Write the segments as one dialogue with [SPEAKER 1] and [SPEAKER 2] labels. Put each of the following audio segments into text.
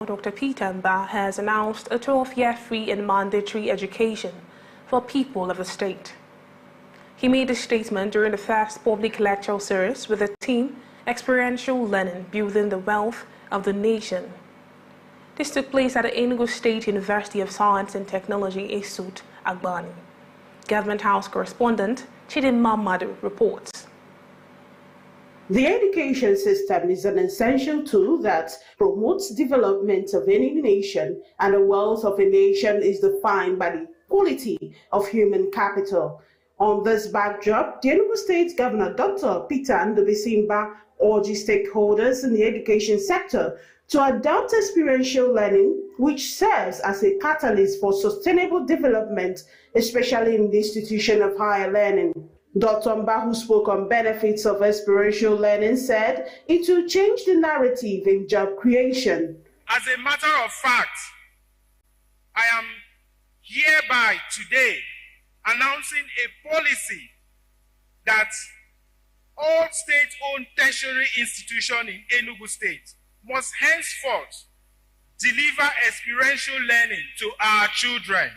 [SPEAKER 1] Dr. Peter Mba has announced a 12-year free and mandatory education for people of the state. He made this statement during the first public lecture series with the theme Experiential Learning, Building the Wealth of the Nation. This took place at the Enugu State University of Science and Technology, ESUT, Agbani. Government House correspondent Chidinma Madu reports.
[SPEAKER 2] The education system is an essential tool that promotes development of any nation, and the wealth of a nation is defined by the quality of human capital. On this backdrop, the Enugu State Governor Dr. Peter Mba urges stakeholders in the education sector to adopt experiential learning, which serves as a catalyst for sustainable development, especially in the institution of higher learning. Dr. Mba, who spoke on benefits of experiential learning, said it will change the narrative in job creation.
[SPEAKER 3] As a matter of fact, I am hereby today announcing a policy that all state-owned tertiary institutions in Enugu State must henceforth deliver experiential learning to our children.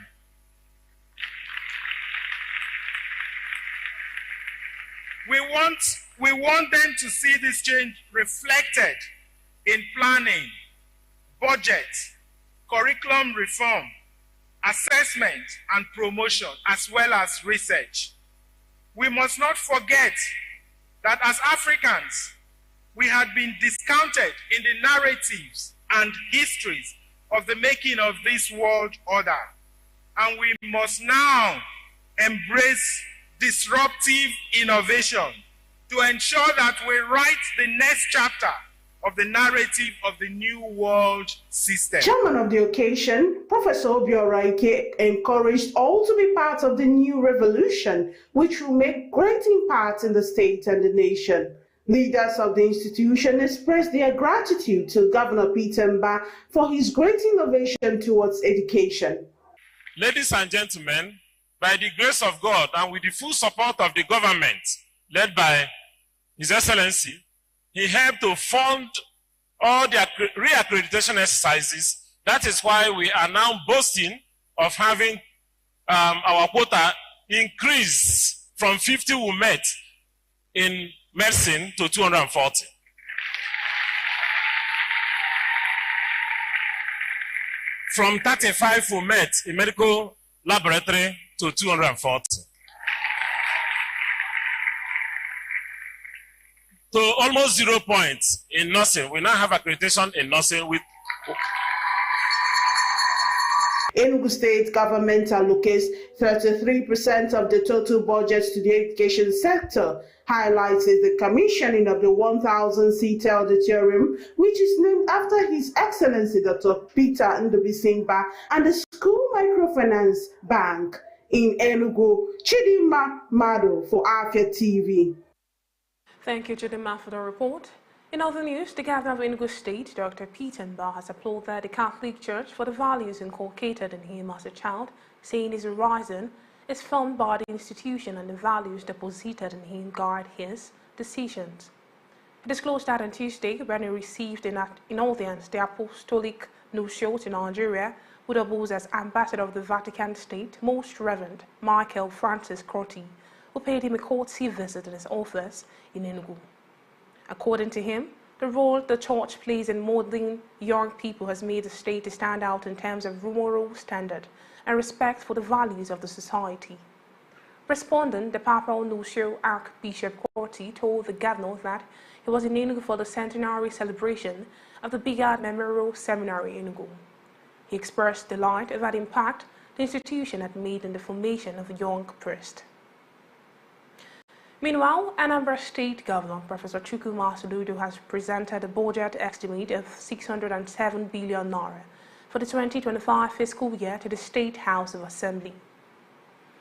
[SPEAKER 3] We want them to see this change reflected in planning, budget, curriculum reform, assessment and promotion, as well as research. We must not forget that as Africans, we had been discounted in the narratives and histories of the making of this world order. And we must now embrace disruptive innovation to ensure that we write the next chapter of the narrative of the new world system.
[SPEAKER 2] Chairman of the occasion, Professor Obiora encouraged all to be part of the new revolution, which will make great impact in the state and the nation. Leaders of the institution expressed their gratitude to Governor Peter Mba for his great innovation towards education.
[SPEAKER 4] Ladies and gentlemen, by the grace of God and with the full support of the government, led by His Excellency, he helped to fund all the re-accreditation exercises. That is why we are now boasting of having our quota increase from 50 we met in medicine to 240. From 35 we met in medical laboratory to 240. To almost 0 points in nursing. We now have accreditation in nursing with...
[SPEAKER 2] Enugu State government allocates 33% of the total budget to the education sector. Highlights is the commissioning of the 1,000-seat auditorium, which is named after His Excellency Dr. Peter Mba, and the School Microfinance Bank in Enugu. Chidinma Madu for Afia TV.
[SPEAKER 1] Thank you, Chidinma, for the report. In other news, the Governor of Enugu State, Dr. Peter Mba, has applauded the Catholic Church for the values inculcated in him as a child, saying his horizon is formed by the institution and the values deposited in him guide his decisions. He disclosed that on Tuesday when he received in audience the Apostolic Nuncio to Nigeria, who doubles as Ambassador of the Vatican State, Most Reverend Michael Francis Crotty, who paid him a courtesy visit in his office in Enugu. According to him, the role the church plays in modeling young people has made the state to stand out in terms of moral standard and respect for the values of the society. Responding, the Papal Nuncio Archbishop Crotty told the governor that he was in Enugu for the centenary celebration of the Bigard Memorial Seminary in Enugu. He expressed delight over the impact the institution had made in the formation of a young priest. Meanwhile, Anambra State Governor Professor Chukwuma Soludo has presented a budget estimate of 607 billion naira for the 2025 fiscal year to the State House of Assembly.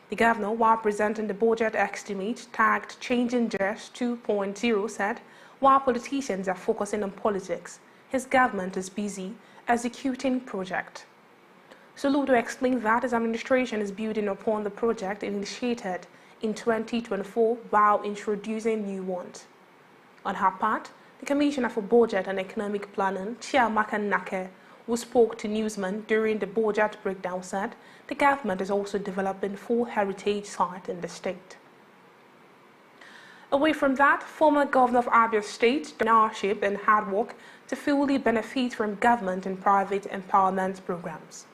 [SPEAKER 1] The governor, while presenting the budget estimate tagged Changing Gears 2.0, said, while politicians are focusing on politics, his government is busy executing projects. Soludo explained that his administration is building upon the project initiated in 2024 while introducing new ones. On her part, the Commissioner for Budget and Economic Planning, Chiamaka Nake, who spoke to newsmen during the budget breakdown, said the government is also developing 4 heritage sites in the state. Away from that, former Governor of Abia State, entrepreneurship and hard work to fully benefit from government and private empowerment programs.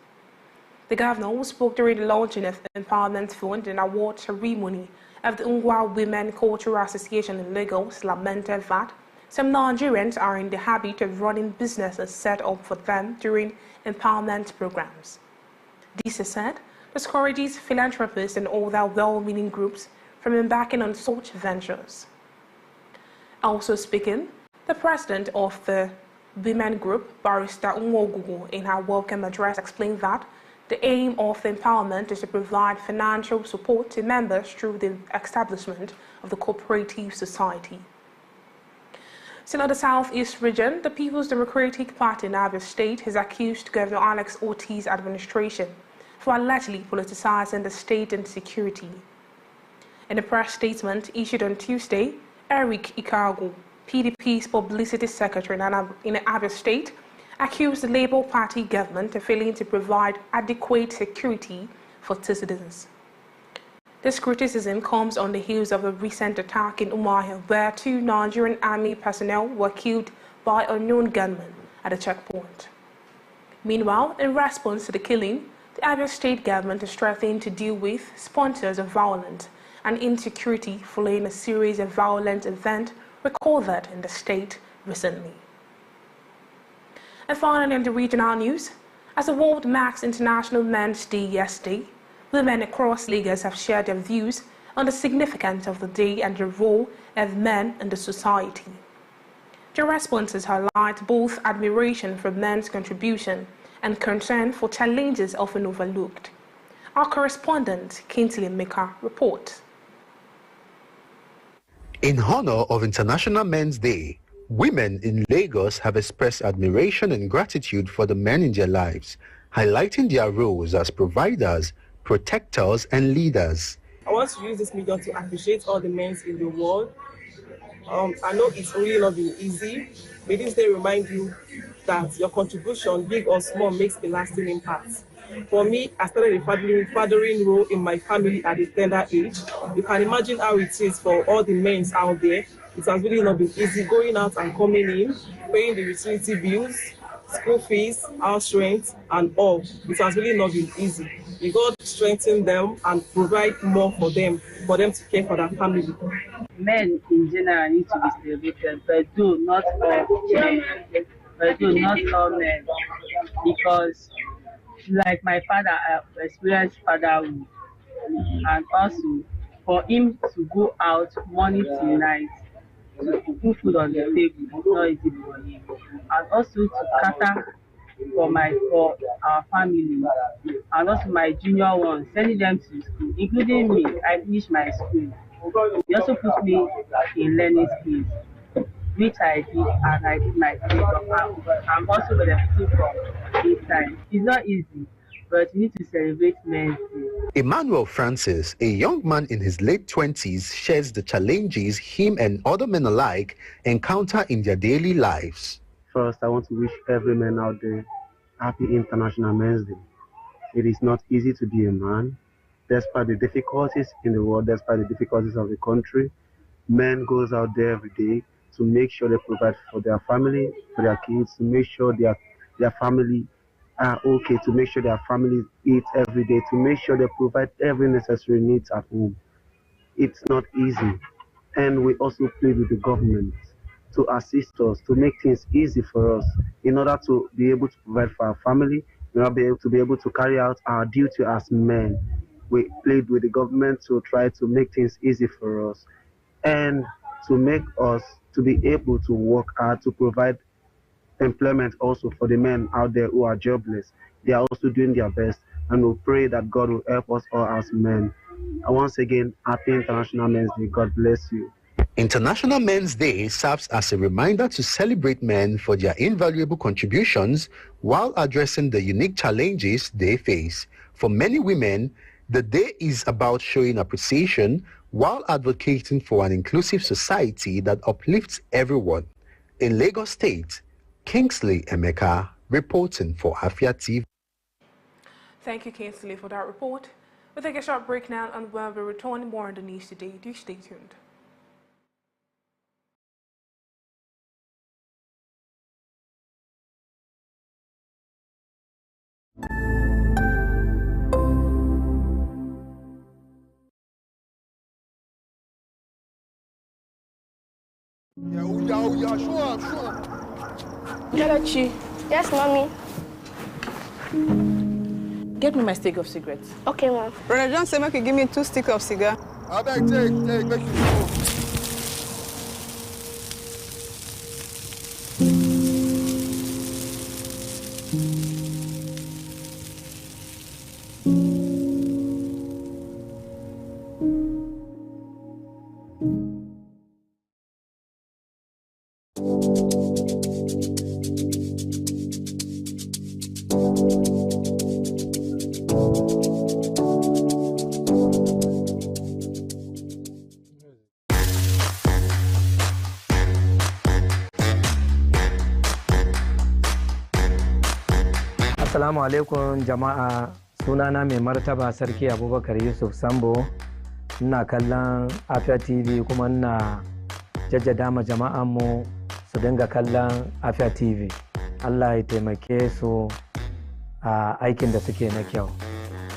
[SPEAKER 1] The governor, who spoke during the launching of Empowerment Fund and award ceremony of the Enugu Women Cultural Association in Lagos, lamented that some Nigerians are in the habit of running businesses set up for them during empowerment programs. This, he said, discourages philanthropists and other well-meaning groups from embarking on such ventures. Also speaking, the president of the women group, Barrister Enugu, in her welcome address explained that the aim of the empowerment is to provide financial support to members through the establishment of the cooperative society. Still in the Southeast region, the People's Democratic Party in Abia State has accused Governor Alex Otti's administration for allegedly politicizing the state and security. In a press statement issued on Tuesday, Eric Ikagu, PDP's publicity secretary in Abia State, accused the Labour Party government of failing to provide adequate security for citizens. This criticism comes on the heels of a recent attack in Umuahia, where 2 Nigerian army personnel were killed by unknown gunmen at a checkpoint. Meanwhile, in response to the killing, the Abia State government is threatening to deal with sponsors of violence and insecurity following a series of violent events recorded in the state recently. And finally, in the regional news, as the world marks International Men's Day yesterday, women across Lagos have shared their views on the significance of the day and the role of men in the society. Their responses highlight both admiration for men's contribution and concern for challenges often overlooked. Our correspondent, Kingsley Meka, reports.
[SPEAKER 5] In honor of International Men's Day, women in Lagos have expressed admiration and gratitude for the men in their lives, highlighting their roles as providers, protectors, and leaders.
[SPEAKER 6] I want to use this medium to appreciate all the men in the world. I know it's really not been easy. May this day remind you that your contribution, big or small, makes a lasting impact. For me, I started a fathering role in my family at a tender age. You can imagine how it is for all the men out there. It has really not been easy going out and coming in, paying the utility bills, school fees, house rent, and all. It has really not been easy. You God strengthen them and provide more for them to care for their family.
[SPEAKER 7] Men in general need to be celebrated, but do not all men. Because like my father, I experienced fatherhood, and also for him to go out morning till night to put food on the table is not easy for him, and also to cater for our family, and also my junior ones, sending them to school, including me. I finished my school. He also put me in learning skills, which I did, and I did my best. I'm also benefiting from this time. It's not easy, but you need to celebrate Men's Day.
[SPEAKER 5] Emmanuel Francis, a young man in his late 20s, shares the challenges him and other men alike encounter in their daily lives.
[SPEAKER 8] First, I want to wish every man out there happy International Men's Day. It is not easy to be a man. Despite the difficulties in the world, despite the difficulties of the country, men goes out there every day to make sure they provide for their family, for their kids, to make sure their family are okay, to make sure their families eat every day, to make sure they provide every necessary needs at home. It's not easy. And we also plead with the government to assist us, to make things easy for us, in order to be able to provide for our family, in order to be able to carry out our duty as men. We plead with the government to try to make things easy for us and to make us to be able to work hard to provide employment also for the men out there who are jobless. They are also doing their best, and we pray that God will help us all as men. And once again, happy International Men's Day. God bless you.
[SPEAKER 5] International Men's Day serves as a reminder to celebrate men for their invaluable contributions while addressing the unique challenges they face. For many women, the day is about showing appreciation while advocating for an inclusive society that uplifts everyone. In Lagos State, Kingsley Emeka, reporting for Afia TV.
[SPEAKER 1] Thank you, Kinsley, for that report. We'll take a short break now, and when we return, more on the news today. Do stay tuned.
[SPEAKER 9] Kelechi.
[SPEAKER 10] Yes, mommy.
[SPEAKER 9] Get me my stick of cigarettes.
[SPEAKER 10] Okay, mom.
[SPEAKER 11] Brother John said, make you give me 2 sticks of cigar.
[SPEAKER 12] I beg, take, make you smoke.
[SPEAKER 13] Assalamu alaikum jama'a, sunana mai martaba sarki Abubakar Yusuf Sambo. Ina kallon Afia TV kuma ina jaddada ma jama'an mu su dinga kallon Afia TV. Allah ya taimake su a aikin da suke na kyau.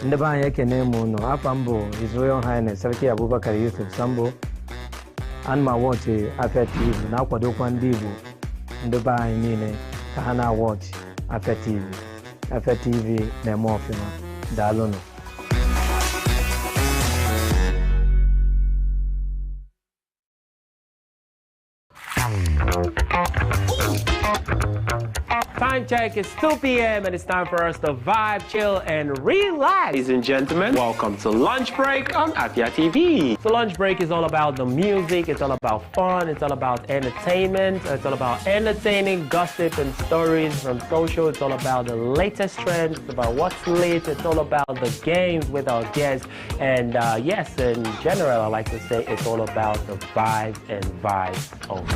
[SPEAKER 13] Inda ba yake ne mu no Afambo His Royal Highness Sarki Abubakar Yusuf Sambo an ma watch Afia TV na kwado kwandibu. Inda ba ni ne ka ana watch Afia TV. Afia TV na mo ofima dalono.
[SPEAKER 14] Time check, it's 2 p.m. and it's time for us to vibe, chill, and relax. Ladies and gentlemen, welcome to Lunch Break on Afia TV. So Lunch Break is all about the music, it's all about fun, it's all about entertainment, it's all about entertaining gossip and stories from social, it's all about the latest trends, it's about what's lit, it's all about the games with our guests, and yes, in general, I like to say it's all about the vibes and vibes only.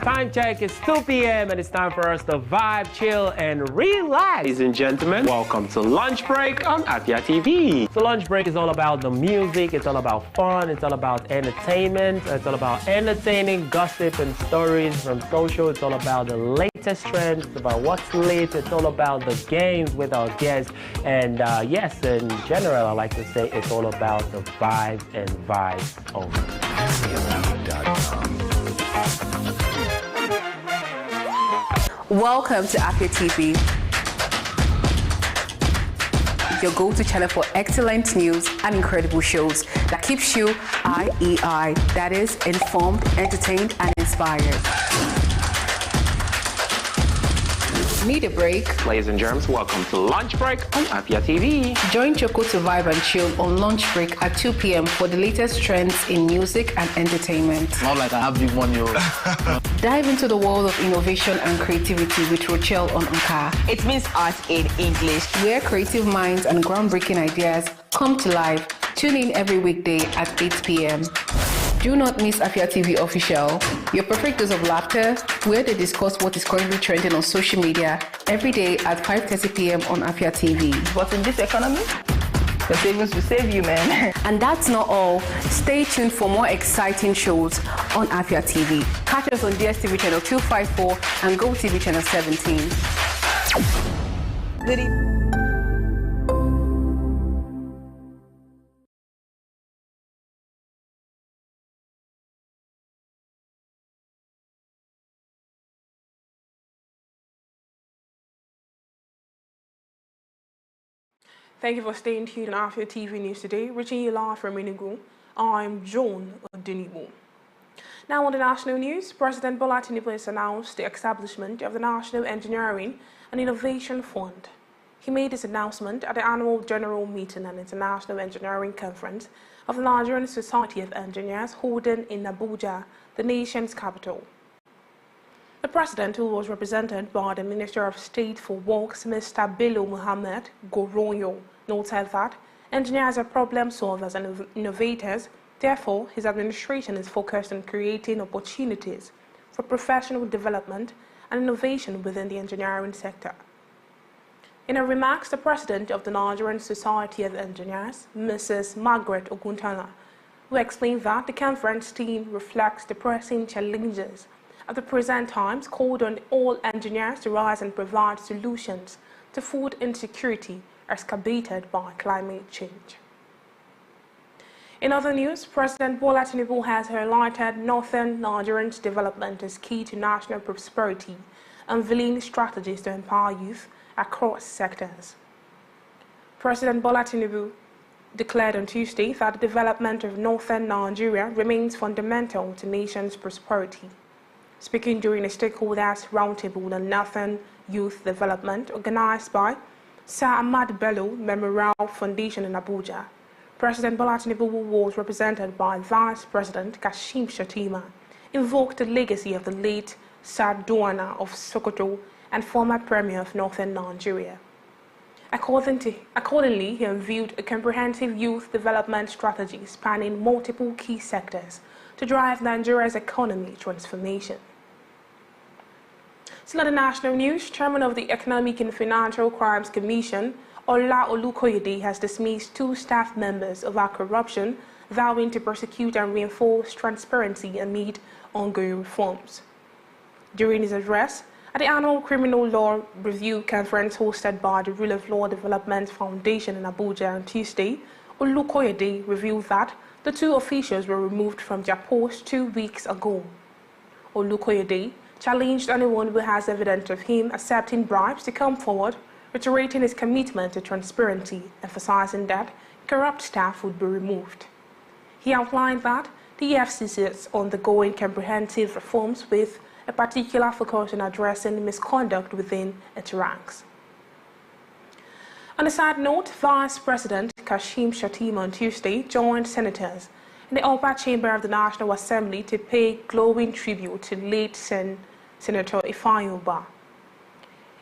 [SPEAKER 14] Time check, it's 2 p.m. and it's time for us to vibe, chill, and relax. Ladies and gentlemen, welcome to Lunch Break on Afia TV. So Lunch Break is all about the music, it's all about fun, it's all about entertainment, it's all about entertaining gossip and stories from social, it's all about the latest trends, it's about what's lit, it's all about the games with our guests, and yes, in general, I like to say it's all about the vibes and vibes only.
[SPEAKER 15] Welcome to Afia TV, your go-to channel for excellent news and incredible shows that keeps you IEI, that is, informed, entertained, and inspired. Need a break?
[SPEAKER 14] Ladies and germs, welcome to Lunch Break on Afia TV.
[SPEAKER 15] Join Choco to vibe and chill on Lunch Break at 2 p.m. for the latest trends in music and entertainment.
[SPEAKER 16] Not like I have big money.
[SPEAKER 15] Dive into the world of innovation and creativity with Rochelle on Anka.
[SPEAKER 17] It means art in English.
[SPEAKER 15] Where creative minds and groundbreaking ideas come to life. Tune in every weekday at 8 p.m. Do not miss Afia TV Official, your perfect dose of laughter, where they discuss what is currently trending on social media every day at 5:30 p.m. on Afia TV.
[SPEAKER 17] But in this economy, the savings will save you, man.
[SPEAKER 15] And that's not all. Stay tuned for more exciting shows on Afia TV. Catch us on DSTV channel 254 and GoTV channel 17.
[SPEAKER 17] Good evening.
[SPEAKER 1] Thank you for staying tuned on Afia TV News today. Reaching you live from Enugu, I'm John Odunibu. Now on the national news, President Bola Tinubu has announced the establishment of the National Engineering and Innovation Fund. He made this announcement at the annual General Meeting and International Engineering Conference of the Nigerian Society of Engineers holding in Abuja, the nation's capital. The President, who was represented by the Minister of State for Works, Mr. Bello Muhammad Goronyo, noted that engineers are problem solvers and innovators. Therefore, his administration is focused on creating opportunities for professional development and innovation within the engineering sector. In her remarks, the President of the Nigerian Society of Engineers, Mrs. Margaret Oguntana, who explained that the conference theme reflects the pressing challenges of the present times, called on all engineers to rise and provide solutions to food insecurity exacerbated by climate change. In other news, President Bola Tinubu has highlighted Northern Nigerians' development as key to national prosperity, unveiling strategies to empower youth across sectors. President Bola Tinubu declared on Tuesday that the development of Northern Nigeria remains fundamental to the nation's prosperity. Speaking during a stakeholders roundtable on Northern Youth Development organized by Sir Ahmad Bello Memorial Foundation in Abuja, President Bola Tinubu, who was represented by Vice President Kashim Shettima, invoked the legacy of the late Sir Duana of Sokoto and former Premier of Northern Nigeria. Accordingly, he unveiled a comprehensive youth development strategy spanning multiple key sectors to drive Nigeria's economy transformation. Still in the national news, Chairman of the Economic and Financial Crimes Commission, Ola Olukoyede, has dismissed 2 staff members over corruption, vowing to prosecute and reinforce transparency amid ongoing reforms. During his address at the annual Criminal Law Review Conference hosted by the Rule of Law Development Foundation in Abuja on Tuesday, Olukoyede revealed that the 2 officials were removed from their post 2 weeks ago. Olukoyede challenged anyone who has evidence of him accepting bribes to come forward, reiterating his commitment to transparency, emphasizing that corrupt staff would be removed. He outlined that the EFCC is undergoing comprehensive reforms with a particular focus on addressing misconduct within its ranks. On a side note, Vice President Kashim Shettima on Tuesday joined senators in the upper chamber of the National Assembly to pay glowing tribute to late Senator Ifeanyi Ubah.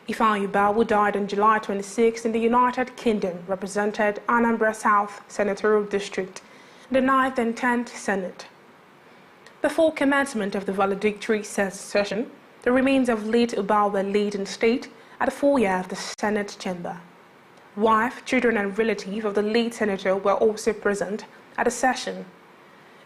[SPEAKER 1] Ifeanyi Ubah, who died on July 26 in the United Kingdom, represented Anambra South Senatorial District in the 9th and 10th Senate. Before commencement of the valedictory session, the remains of late Ubah were laid in state at the foyer of the Senate chamber. Wife, children and relatives of the late senator were also present at the session.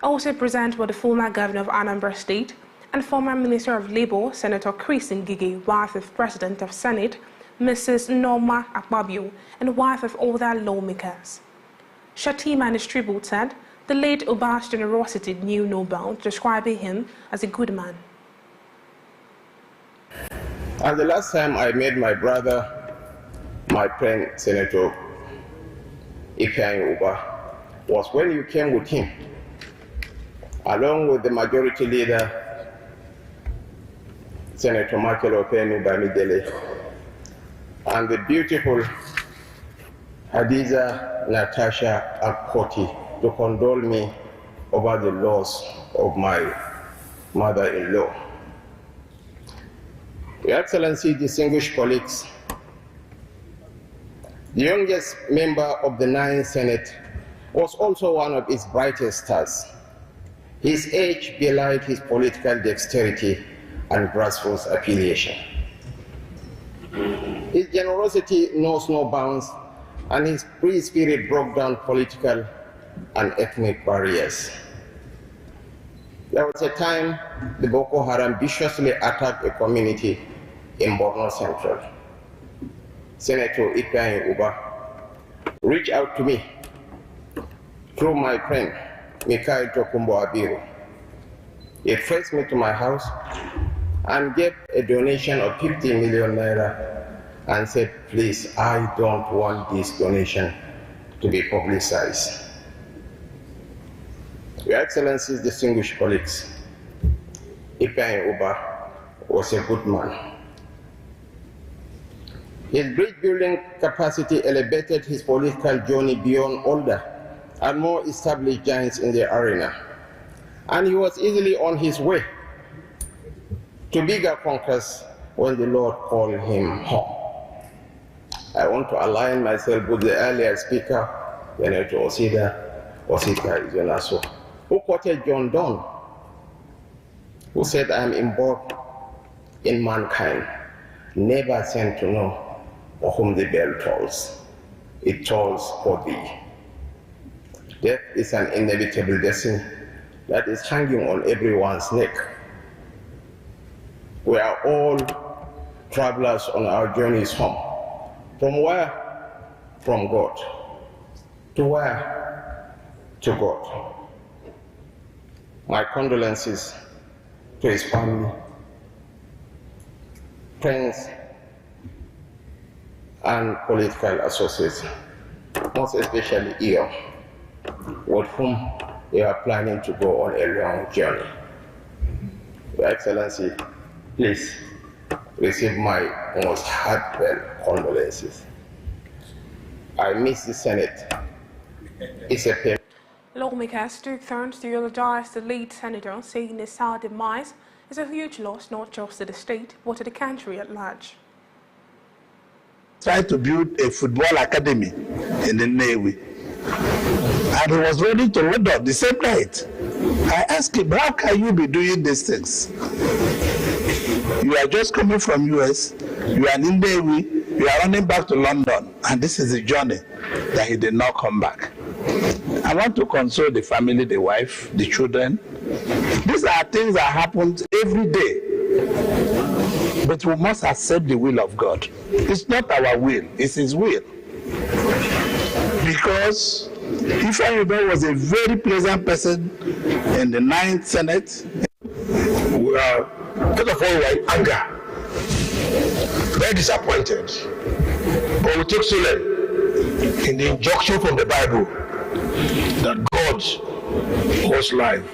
[SPEAKER 1] Also present were the former governor of Anambra State and former Minister of Labour, Senator Chris Ngige, wife of President of Senate, Mrs. Norma Akpabio, and wife of other lawmakers. Shettima in his tribute said the late Ubah's generosity knew no bounds, describing him as a good man.
[SPEAKER 10] And the last time I met my brother, my friend Senator Ifeanyi Ubah, was when you came with him, along with the majority leader, Senator Michael Opemi Bamidele, and the beautiful Hadiza Natasha Akpoti to condole me over the loss of my mother-in-law. Your Excellency, distinguished colleagues, the youngest member of the 9th Senate was also one of its brightest stars. His age belied his political dexterity and grassroots affiliation. His generosity knows no bounds, and his free spirit broke down political and ethnic barriers. There was a time the Boko Haram viciously attacked a community in Borno Central. Senator Afia Morning reached out to me through my friend Mikhail Tokumbo Abiru. He traced me to my house and gave a donation of 50 million naira and said, please, I don't want this donation to be publicized. Your Excellencies, distinguished colleagues, Afia Morning was a good man. His bridge building capacity elevated his political journey beyond older and more established giants in the arena. And he was easily on his way to bigger conquests when the Lord called him home. I want to align myself with the earlier speaker, Senator Osita Izonaso, who quoted John Donne, who said, I am involved in mankind, never sent to know for whom the bell tolls. It tolls for thee. Death is an inevitable destiny that is hanging on everyone's neck. We are all travelers on our journeys home. From where? From God. To where? To God. My condolences to his family, friends, and political associates, most especially Iyo, with whom they are planning to go on a long journey. Your Excellency, please receive my most heartfelt condolences. I miss the Senate. It's a pain.
[SPEAKER 1] Lawmakers took turns to eulogize the late senator, saying his sad demise is a huge loss not just to the state, but to the country at large.
[SPEAKER 16] Tried to build a football academy in the Navy, and he was ready to load up the same night. I asked him, how can you be doing these things? You are just coming from US, you are in Navy, you are running back to London, and this is the journey that he did not come back. I want to console the family, the wife, the children. These are things that happen every day. But we must accept the will of God. It's not our will, it's His will. Because Afia Morning was a very pleasant person in the 9th Senate.
[SPEAKER 18] We are, first of all, we are in anger, very disappointed. But we take solace in the injunction from the Bible that God holds life.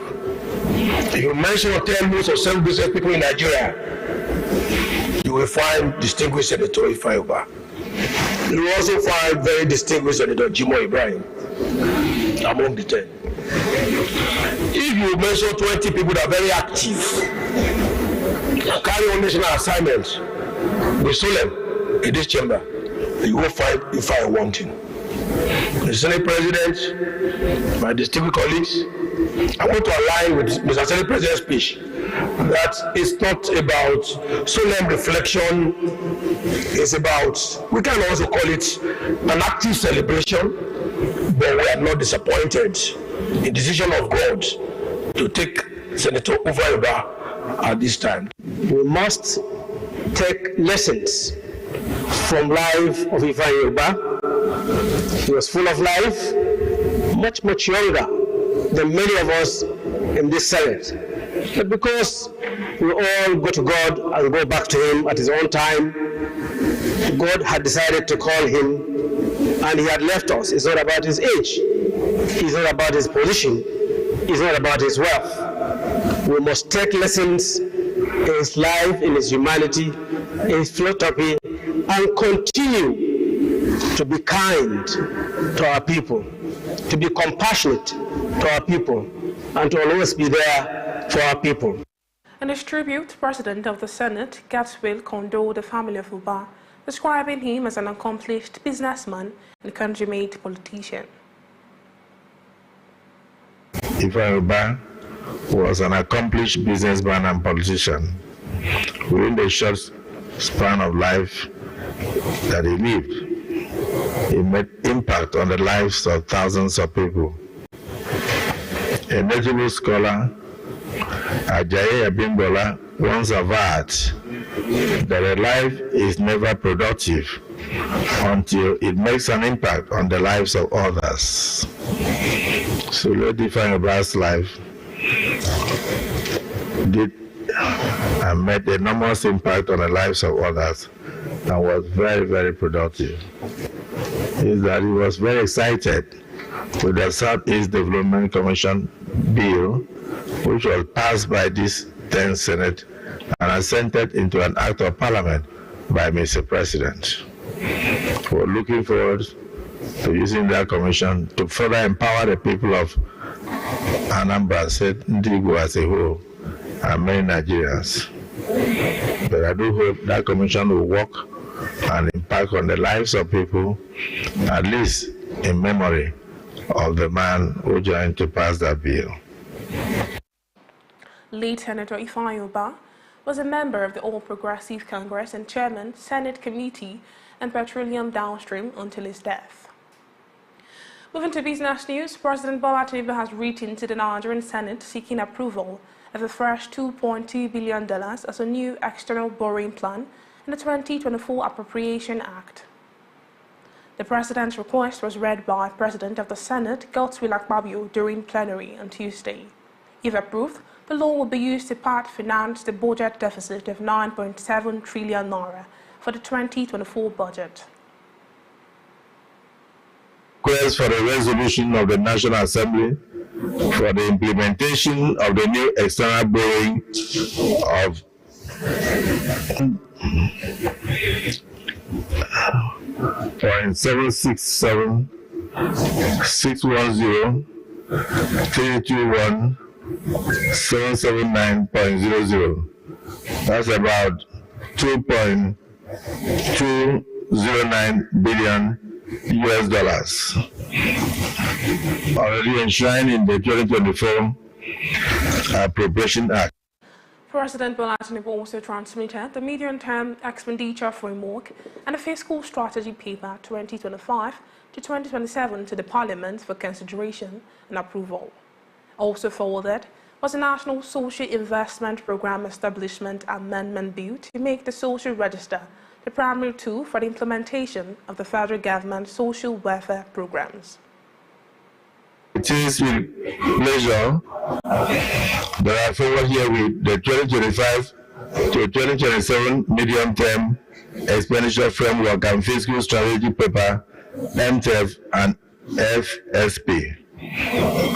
[SPEAKER 18] If you mention or tell most of 7 business people in Nigeria, you will find distinguished Senator Afia Morning. You will also find very distinguished Senator Jimoh Ibrahim among the 10. If you mention 20 people that are very active and carry on national assignments with solemn in this chamber, you will find Afia wanting. The Senate President, my distinguished colleagues, I want to align with Mr. Senate President's speech that it's not about solemn reflection, it's about, we can also call it an active celebration, but we are not disappointed in the decision of God to take Senator Afia Morning at this time.
[SPEAKER 19] We must take lessons from life of Afia Morning. He was full of life, much younger than many of us in this Senate. But because we all go to God and go back to Him at His own time, God had decided to call him and He had left us. It's not about his age. It's not about his position. It's not about his wealth. We must take lessons in his life, in his humanity, in his philanthropy, and continue to be kind to our people, to be compassionate to our people, and to always be there for our people.
[SPEAKER 1] In his tribute, President of the Senate, Gatswill, condoled the family of Uba, describing him as an accomplished businessman and country-made politician.
[SPEAKER 18] Afia Morning was an accomplished businessman and politician. Within the short span of life that he lived, he made impact on the lives of thousands of people. A notable scholar, Ajayi Abimbola, once averred that a life is never productive until it makes an impact on the lives of others. So Lady Ifeanyi's life did and made enormous impact on the lives of others and was very, very productive. Is that he was very excited with the Southeast Development Commission bill, which was passed by this 10th Senate and assented into an act of parliament by Mr. President. We're looking forward to using that commission to further empower the people of Anambra State, Enugu as a whole, and many Nigerians. But I do hope that commission will work and impact on the lives of people, at least in memory of the man who joined to pass that bill.
[SPEAKER 1] Late Senator Ifeanyi was a member of the All Progressive Congress and chairman, Senate Committee on Petroleum Downstream until his death. Moving to business news, President Bola Tinubu has written to the Nigerian Senate seeking approval of a fresh $2.2 billion as a new external borrowing plan in the 2024 Appropriation Act. The President's request was read by President of the Senate, Godswill Akpabio, during plenary on Tuesday. If approved, the law will be used to part finance the budget deficit of 9.7 trillion naira for the 2024 budget.
[SPEAKER 18] Request for a resolution of the National Assembly for the implementation of the new external borrowing of $767 610 321 779.00. That's about $2.209 billion US, already enshrined in the 2024 Appropriation Act.
[SPEAKER 1] President Bola Tinubu also transmitted the medium-term expenditure framework and the fiscal strategy paper 2025 to 2027 to the Parliament for consideration and approval. Also forwarded was the National Social Investment Program Establishment Amendment Bill to make the Social Register the primary tool for the implementation of the federal government's social welfare programs.
[SPEAKER 18] It is with pleasure that I forward here with the 2025 to 2027 medium-term expenditure framework and fiscal strategy paper, MTEF and FSP,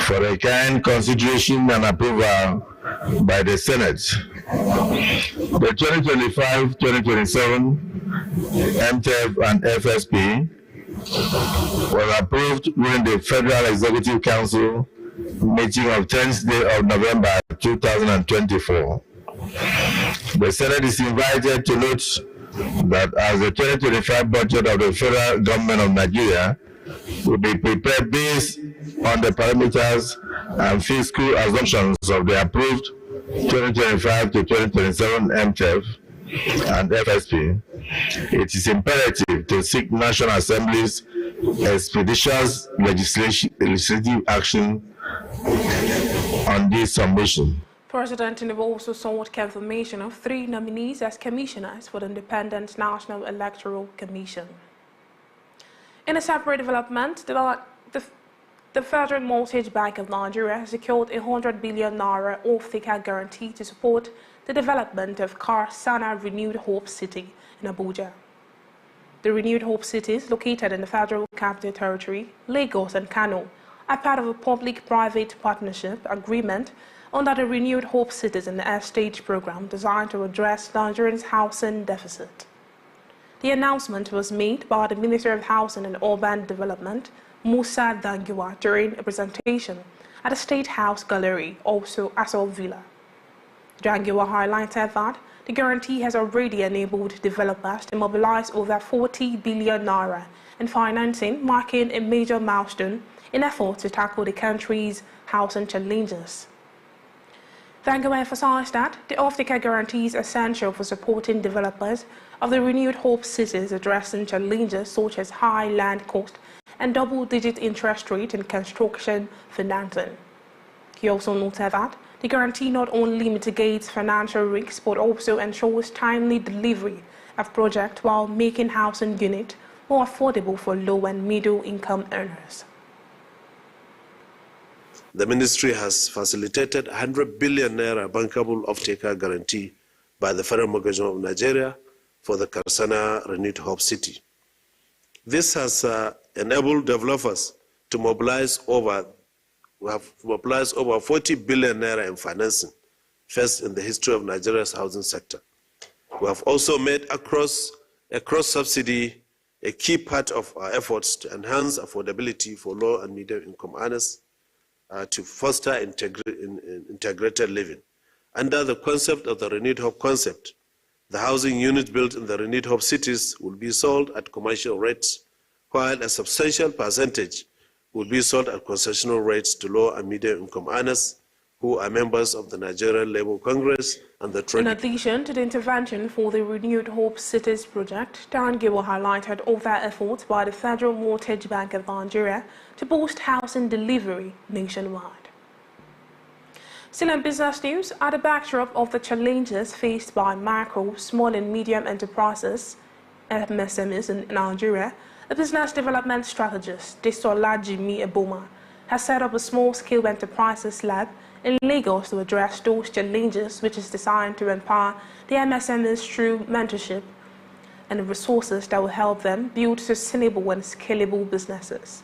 [SPEAKER 18] for a kind consideration and approval by the Senate. The 2025-2027 MTEF and FSP was approved during the Federal Executive Council meeting of 10th day of November 2024. The Senate is invited to note that as the 2025 budget of the federal government of Nigeria will be prepared based on the parameters and fiscal assumptions of the approved 2025 to 2027 MTEF and FSP, it is imperative to seek National Assembly's expeditious legislative action on this submission.
[SPEAKER 1] President Tinubu also sought confirmation of 3 nominees as commissioners for the Independent National Electoral Commission. In a separate development, the Federal Mortgage Bank of Nigeria has secured 100 billion naira off-taker guarantee to support the development of Sana Renewed Hope City in Abuja. The Renewed Hope Cities, located in the Federal Capital Territory, Lagos and Kano, are part of a public-private partnership agreement under the Renewed Hope Cities in the Estate program designed to address Nigerians' housing deficit. The announcement was made by the Minister of Housing and Urban Development, Musa Dangiwa, during a presentation at the State House Gallery, also Asol Villa. Dangiwa highlighted that the guarantee has already enabled developers to mobilize over 40 billion naira in financing, marking a major milestone in efforts to tackle the country's housing challenges. Dango emphasized that the off-taker guarantee is essential for supporting developers of the renewed hope cities addressing challenges such as high land cost and double-digit interest rate in construction financing. He also noted that the guarantee not only mitigates financial risks but also ensures timely delivery of projects while making housing units more affordable for low and middle income earners.
[SPEAKER 20] The ministry has facilitated 100 billion naira bankable off-taker guarantee by the Federal Mortgage of Nigeria for the Karsana Renewed Hope City. This has enabled developers to mobilize over 40 billion naira in financing, first in the history of Nigeria's housing sector. We have also made a cross-subsidy a key part of our efforts to enhance affordability for low and medium income earners, to foster integrated living. Under the concept of the Renewed Hope concept, the housing units built in the Renewed Hope cities will be sold at commercial rates, while a substantial percentage will be sold at concessional rates to low and medium income earners who are members of the Nigerian Labour Congress and the Trade.
[SPEAKER 1] In addition to the intervention for the Renewed Hope Cities project, Dan Gill highlighted all their efforts by the Federal Mortgage Bank of Nigeria to boost housing delivery nationwide. Still in business news, at the backdrop of the challenges faced by micro, small and medium enterprises, MSMEs in Nigeria, a business development strategist, Desola Jimmy Eboma, has set up a small-scale enterprises lab in Lagos to address those challenges, which is designed to empower the MSMEs through mentorship and resources that will help them build sustainable and scalable businesses.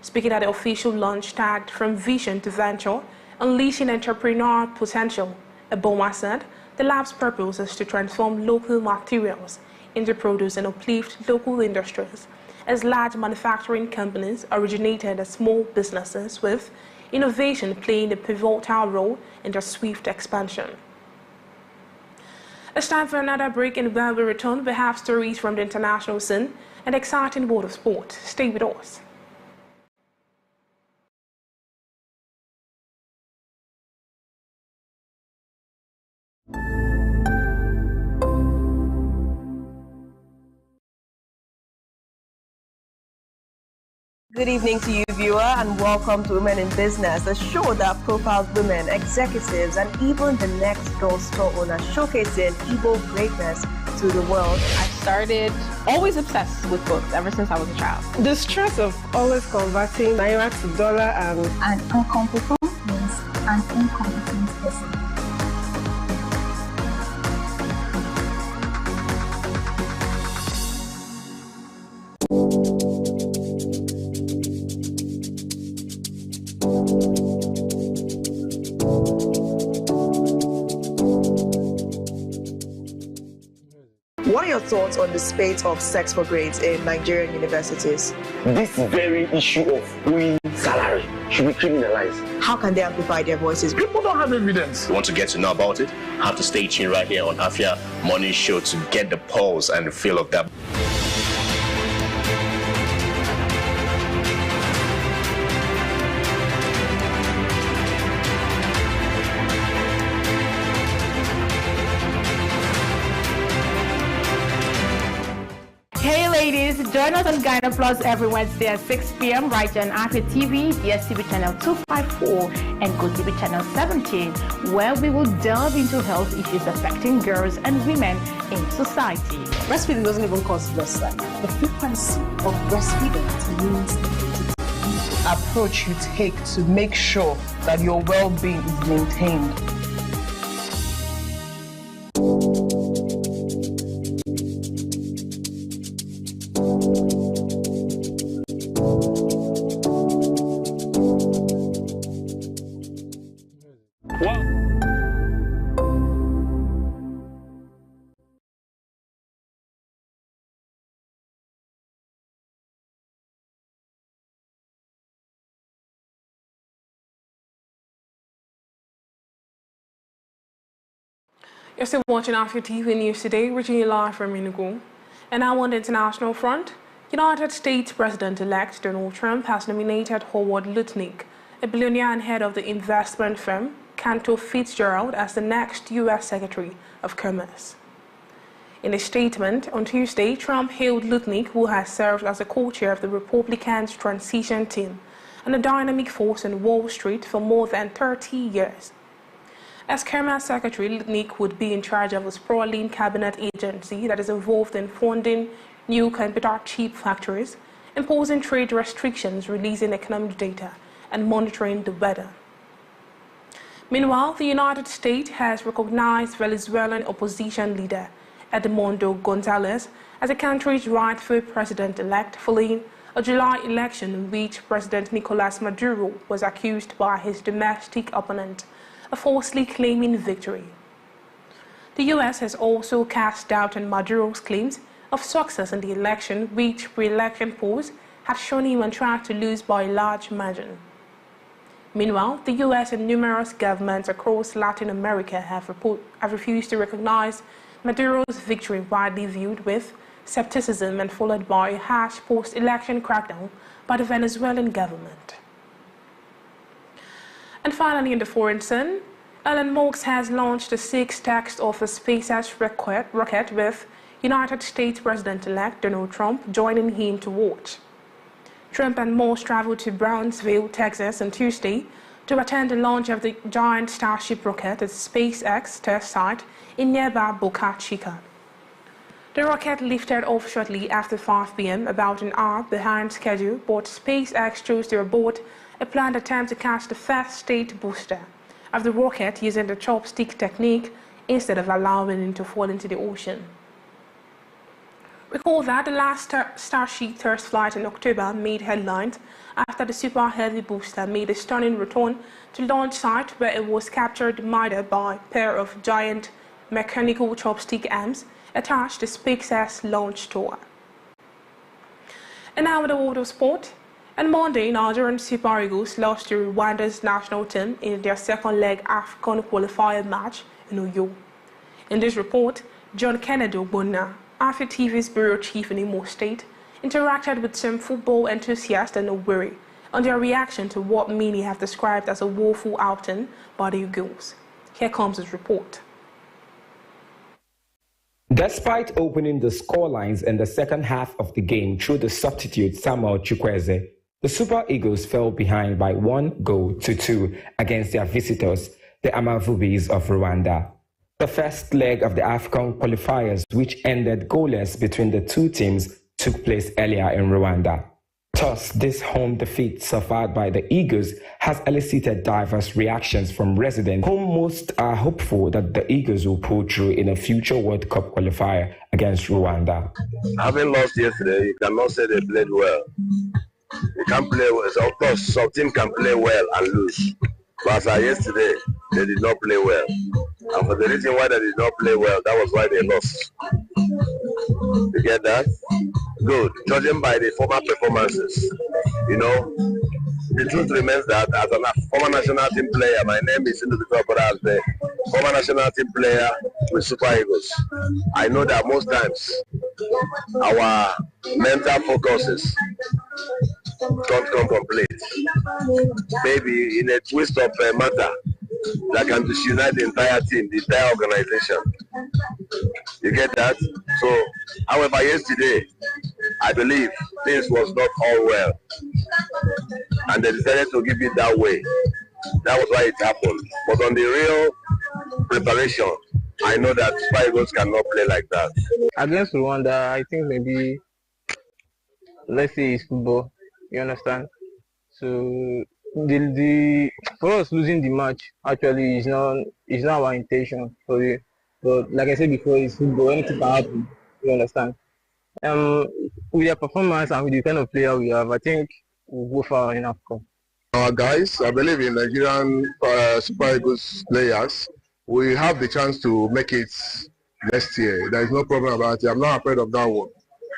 [SPEAKER 1] Speaking at the official launch tagged From Vision to Venture, Unleashing Entrepreneurial Potential, Eboma said the lab's purpose is to transform local materials into produce and uplift local industries, as large manufacturing companies originated as small businesses, with innovation playing a pivotal role in their swift expansion. It's time for another break, and when we return, we have stories from the international scene and exciting world of sport. Stay with us.
[SPEAKER 17] Good evening to you, viewer, and welcome to Women in Business, a show that profiles women, executives, and even the next door store owner, showcasing Igbo greatness to the world.
[SPEAKER 21] I started always obsessed with books ever since I was a child.
[SPEAKER 6] The stress of always converting naira to dollar and
[SPEAKER 22] an incompetent means an incompetent person.
[SPEAKER 17] What are your thoughts on the spate of sex for grades in Nigerian universities?
[SPEAKER 23] This very issue of owing salary should be criminalized.
[SPEAKER 17] How can they amplify their voices?
[SPEAKER 23] People don't have evidence. You want to get to know about it? Have to stay tuned right here on Afia Morning Show to get the pulse and the feel of that.
[SPEAKER 21] Join us on Ghana Plus every Wednesday at 6 p.m. right here on Afia TV, DSTV channel 254 and GoTV channel 17, where we will delve into health issues affecting girls and women in society.
[SPEAKER 24] Breastfeeding doesn't even cause breast cell. The frequency of breastfeeding means the approach you take to make sure that your well-being is maintained.
[SPEAKER 1] You're still watching Afia TV News today, reaching you live from Enugu. And now on the international front, United States President-elect Donald Trump has nominated Howard Lutnick, a billionaire and head of the investment firm Cantor Fitzgerald as the next U.S. Secretary of Commerce. In a statement on Tuesday, Trump hailed Lutnick, who has served as a co-chair of the Republicans' transition team and a dynamic force on Wall Street for more than 30 years. As Commerce Secretary, Lutnick would be in charge of a sprawling cabinet agency that is involved in funding new computer chip factories, imposing trade restrictions, releasing economic data, and monitoring the weather. Meanwhile, the United States has recognized Venezuelan opposition leader Edmundo Gonzalez as the country's rightful president-elect following a July election in which President Nicolas Maduro was accused by his domestic opponent of falsely claiming victory. The U.S. has also cast doubt on Maduro's claims of success in the election, which pre-election polls had shown him on track to lose by a large margin. Meanwhile, the U.S. and numerous governments across Latin America have refused to recognize Maduro's victory, widely viewed with skepticism and followed by a harsh post-election crackdown by the Venezuelan government. And finally, in the foreign zone, Elon Musk has launched the 6th test of a SpaceX rocket with United States President-elect Donald Trump joining him to watch. Trump and Musk traveled to Brownsville, Texas on Tuesday to attend the launch of the giant Starship rocket at SpaceX test site in nearby Boca Chica. The rocket lifted off shortly after 5 p.m., about an hour behind schedule, but SpaceX chose to abort a planned attempt to catch the first stage booster of the rocket using the chopstick technique instead of allowing it to fall into the ocean. Recall that the last Starship test flight in October made headlines after the Super Heavy booster made a stunning return to launch site, where it was captured mid-air by a pair of giant mechanical chopstick arms attached to SpaceX launch tower. And now with the world of sport. On Monday, Nigerian Super Eagles lost to Rwanda's national team in their second leg AFCON qualifier match in Enugu. In this report, John Kennedy Ogbonna, Afia TV's bureau chief in Imo State, interacted with some football enthusiasts in Owerri on their reaction to what many have described as a woeful outing by the Eagles. Here comes his report.
[SPEAKER 2] Despite opening the scorelines in the second half of the game through the substitute Samuel Chukwueze, the Super Eagles fell behind by 1-2 against their visitors, the Amavubis of Rwanda. The first leg of the AFCON qualifiers, which ended goalless between the two teams, took place earlier in Rwanda. Thus, this home defeat suffered by the Eagles has elicited diverse reactions from residents, whom most are hopeful that the Eagles will pull through in a future World Cup qualifier against Rwanda.
[SPEAKER 18] Having lost yesterday, you cannot say they played well. They can't play well. So of course, some teams can play well and lose. But yesterday, they did not play well. And for the reason why they did not play well, that was why they lost. You get that? Good. Judging by the former performances, you know, the truth remains that as a former national team player, my name is Enugu, but as the former national team player with Super Eagles, I know that most times our mental focuses don't come complete. Maybe in a twist of a matter that can disunite the entire team, the entire organization. You get that? So, however, yesterday, I believe things was not all well. And they decided to give it that way. That was why it happened. But on the real preparation, I know that Super Eagles cannot play like that.
[SPEAKER 3] Against Rwanda, I think maybe, let's say it's football. You understand? So for us losing the match actually is not our intention for you. But like I said before, it's football. Anything can happen. You understand? With their performance and with the kind of player we have, I think we'll go far in AFCON.
[SPEAKER 18] Our guys, I believe in Nigerian Super Eagles players, we have the chance to make it next year. There is no problem about it. I'm not afraid of that one.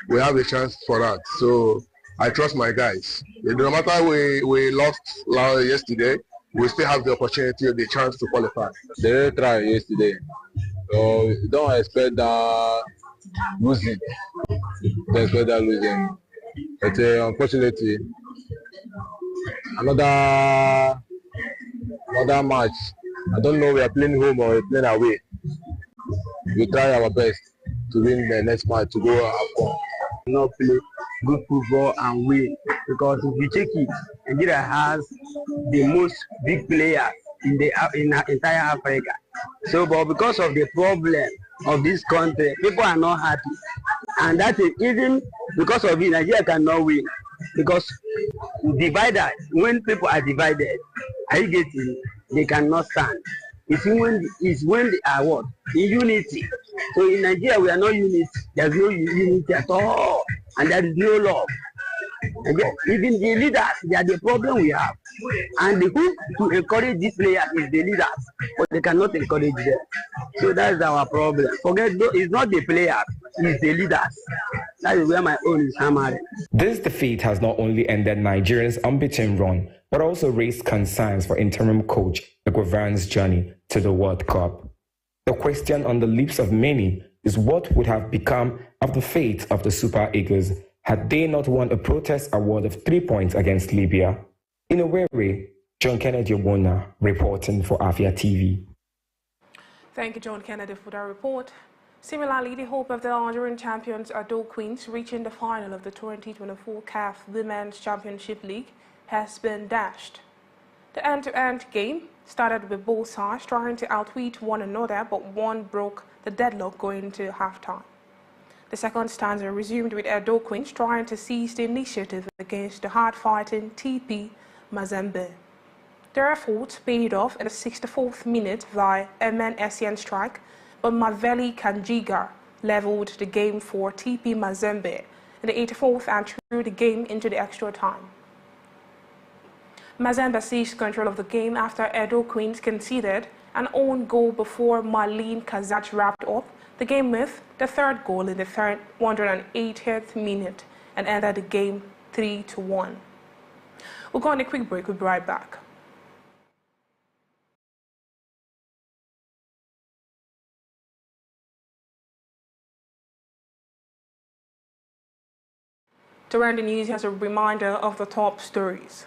[SPEAKER 18] We have a chance for that. So I trust my guys. No matter we lost yesterday, we still have the opportunity, the chance to qualify.
[SPEAKER 4] They tried yesterday, so don't expect that losing. Don't expect that losing. But unfortunately, another match I don't know we are playing home or we're playing away. We try our best to win the next match to go up.
[SPEAKER 5] Not play good football and win, because if you check it, Nigeria has the most big players in the entire Africa. So, but because of the problem of this country, people are not happy, and that is even because of it, Nigeria cannot win, because divided, when people are divided, are you getting? They cannot stand. It's when they are what? In unity. So in Nigeria we are not unity. There's no unity at all, and there is no love. And even the leaders, they are the problem we have. And the who to encourage these players is the leaders, but they cannot encourage them. So that's our problem. Forget, it's not the players, it's the leaders. That is where my own is hammered.
[SPEAKER 2] This defeat has not only ended Nigerians' unbeaten run, but also raised concerns for interim coach Eguavoen's journey to the World Cup. The question on the lips of many is what would have become of the fate of the Super Eagles had they not won a protest award of 3 points against Libya. In Owerri, John Kennedy Obona reporting for Afia TV.
[SPEAKER 1] Thank you, John Kennedy, for that report. Similarly, the hope of the Nigerian champions Ado Queens reaching the final of the 2024 CAF Women's Championship League has been dashed. The end-to-end game started with both sides trying to outwit one another, but one broke the deadlock going into halftime. The second stanza resumed with Ado Queens trying to seize the initiative against the hard-fighting TP Mazembe. Their efforts paid off in the 64th minute via MN strike, but Maveli Kanjiga leveled the game for TP Mazembe in the 84th and threw the game into the extra time. Mazembe seized control of the game after Ado Queens conceded an own goal before Marlene Kazach wrapped up the game with the third goal in the 180th minute and ended the game 3-1. We'll go on a quick break. We'll be right back. To run the news, here's a reminder of the top stories.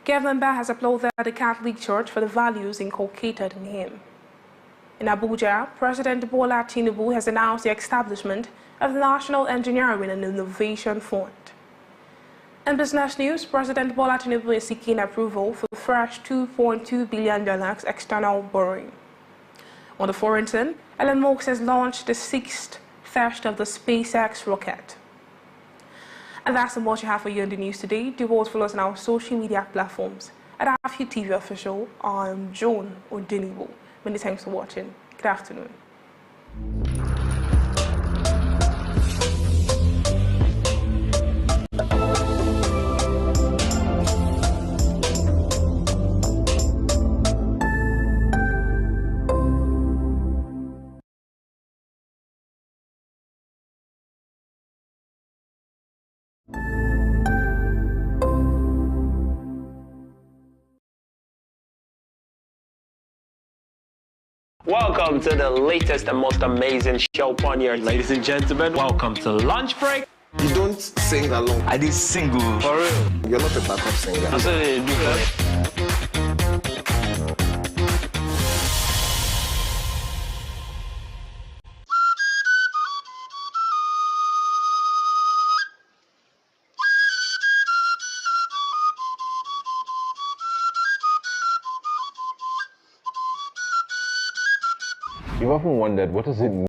[SPEAKER 1] Kevin Ba has applauded the Catholic Church for the values inculcated in him. In Abuja, President Bola Tinubu has announced the establishment of the National Engineering and Innovation Fund. In business news, President Bola Tinubu is seeking approval for the fresh $2.2 billion external borrowing. On the foreign scene, Elon Musk has launched the 6th test of the SpaceX rocket. And that's what you have for you in the news today. Do also follow us on our social media platforms at Afia TV Official. I'm Joan Odinibo. Many thanks for watching. Good afternoon.
[SPEAKER 14] Welcome to the latest and most amazing show upon here. Ladies and gentlemen, welcome to Lunch Break.
[SPEAKER 10] You don't sing along.
[SPEAKER 23] I did single.
[SPEAKER 14] For real.
[SPEAKER 10] You're not a backup singer.
[SPEAKER 14] I said they do that.
[SPEAKER 4] You've often wondered, what does it mean